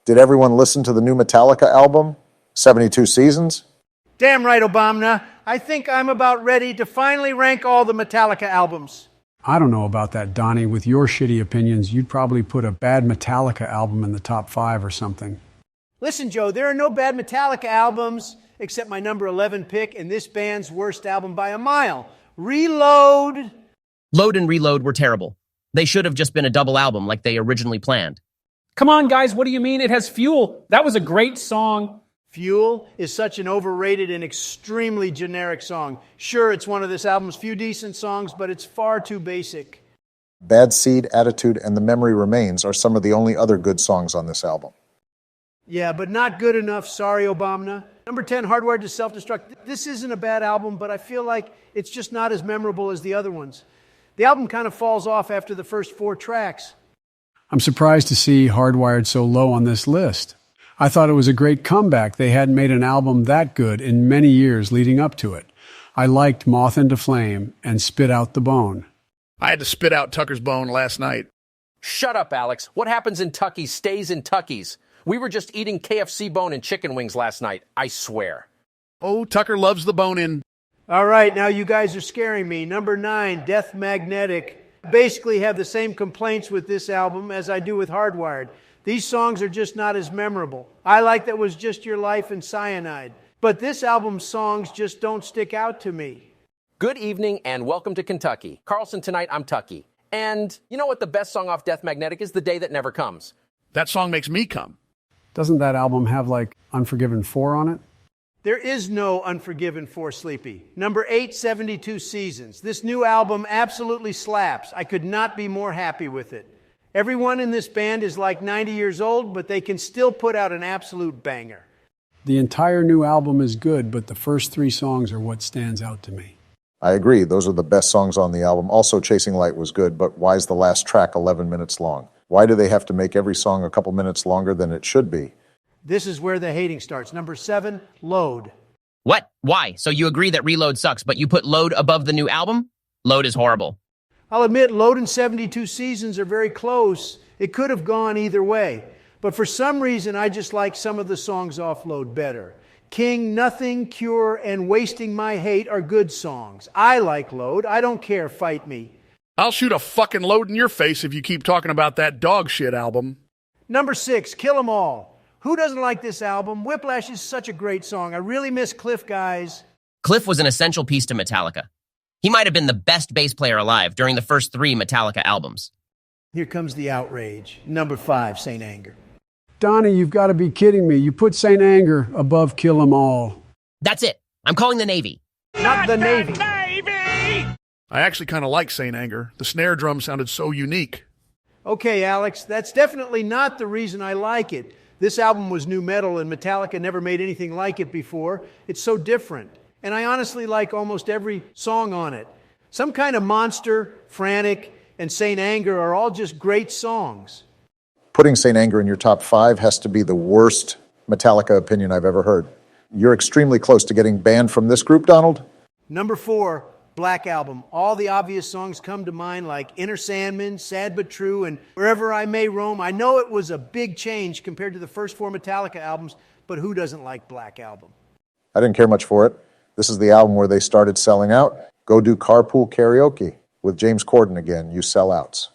Did everyone listen to the new Metallica album, 72 Seasons? Damn right, Obama. I think I'm about ready to finally rank all the Metallica albums. I don't know about that, Donnie. With your shitty opinions, you'd probably put a bad Metallica album in the top 5 or something. Listen, Joe, there are no bad Metallica albums except my number 11 pick and this band's worst album by a mile. Reload. Load and Reload were terrible. They should have just been a double album like they originally planned. Come on, guys, what do you mean? It has Fuel. That was a great song. Fuel is such an overrated and extremely generic song. Sure, it's one of this album's few decent songs, but it's far too basic. Bad Seed, Attitude, and The Memory Remains are some of the only other good songs on this album. Yeah, but not good enough. Sorry, Obama. Number 10, Hardwired to Self-Destruct. This isn't a bad album, but I feel like it's just not as memorable as the other ones. The album kind of falls off after the first 4 tracks. I'm surprised to see Hardwired so low on this list. I thought it was a great comeback. They hadn't made an album that good in many years leading up to it. I liked Moth into Flame and Spit Out the Bone. I had to spit out Tucker's bone last night. Shut up, Alex. What happens in Tuckies stays in Tuckies. We were just eating KFC bone and chicken wings last night, I swear. Oh, Tucker loves the bone-in. All right, now you guys are scaring me. Number 9, Death Magnetic. Basically have the same complaints with this album as I do with Hardwired. These songs are just not as memorable. I like That Was Just Your Life and Cyanide. But this album's songs just don't stick out to me. Good evening and welcome to Kentucky. Carlson, tonight I'm Tucky. And you know what the best song off Death Magnetic is? The Day That Never Comes. That song makes me come. Doesn't that album have like Unforgiven 4 on it? There is no Unforgiven for Sleepy. Number 8, 72 Seasons. This new album absolutely slaps. I could not be more happy with it. Everyone in this band is like 90 years old, but they can still put out an absolute banger. The entire new album is good, but the first 3 songs are what stands out to me. I agree, those are the best songs on the album. Also, Chasing Light was good, but why is the last track 11 minutes long? Why do they have to make every song a couple minutes longer than it should be? This is where the hating starts. Number 7, Load. What? Why? So you agree that Reload sucks, but you put Load above the new album? Load is horrible. I'll admit, Load and 72 Seasons are very close. It could have gone either way. But for some reason, I just like some of the songs off Load better. King, Nothing, Cure, and Wasting My Hate are good songs. I like Load. I don't care. Fight me. I'll shoot a fucking load in your face if you keep talking about that dog shit album. Number 6, Kill 'Em All. Who doesn't like this album? Whiplash is such a great song. I really miss Cliff, guys. Cliff was an essential piece to Metallica. He might have been the best bass player alive during the first 3 Metallica albums. Here comes the outrage. Number 5, Saint Anger. Donnie, you've got to be kidding me. You put Saint Anger above Kill 'Em All. That's it. I'm calling the Navy. Not the Navy. I actually kind of like Saint Anger. The snare drum sounded so unique. Okay, Alex, that's definitely not the reason I like it. This album was new metal and Metallica never made anything like it before. It's so different. And I honestly like almost every song on it. Some Kind of Monster, Frantic, and Saint Anger are all just great songs. Putting Saint Anger in your top 5 has to be the worst Metallica opinion I've ever heard. You're extremely close to getting banned from this group, Donald. Number 4, Black Album. All the obvious songs come to mind like Inner Sandman, Sad But True, and Wherever I May Roam. I know it was a big change compared to the first 4 Metallica albums, but who doesn't like Black Album? I didn't care much for it. This is the album where they started selling out. Go do carpool karaoke with James Corden again, you sellouts.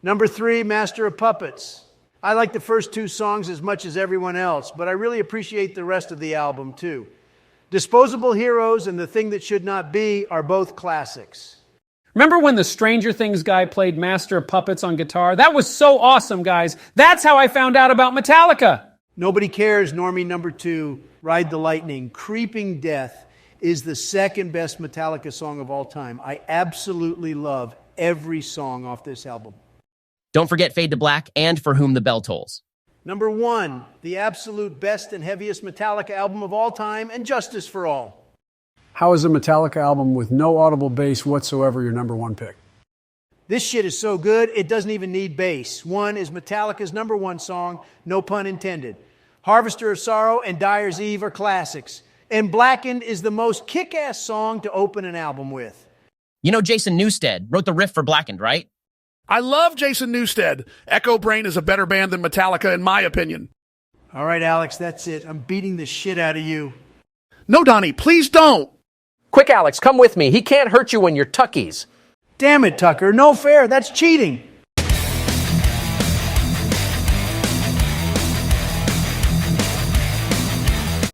Number 3, Master of Puppets. I like the first 2 songs as much as everyone else, but I really appreciate the rest of the album too. Disposable Heroes and The Thing That Should Not Be are both classics. Remember when the Stranger Things guy played Master of Puppets on guitar? That was so awesome, guys. That's how I found out about Metallica. Nobody Cares, Normie number 2, Ride the Lightning. Creeping Death is the second best Metallica song of all time. I absolutely love every song off this album. Don't forget Fade to Black and For Whom the Bell Tolls. Number 1, the absolute best and heaviest Metallica album of all time, and Justice for All. How is a Metallica album with no audible bass whatsoever your number 1 pick? This shit is so good, it doesn't even need bass. 1 is Metallica's number 1 song, no pun intended. Harvester of Sorrow and Dyer's Eve are classics. And Blackened is the most kick-ass song to open an album with. You know Jason Newsted wrote the riff for Blackened, right? I love Jason Newsted. Echo Brain is a better band than Metallica, in my opinion. All right, Alex, that's it. I'm beating the shit out of you. No, Donnie, please don't. Quick, Alex, come with me. He can't hurt you when you're Tuckies. Damn it, Tucker. No fair. That's cheating.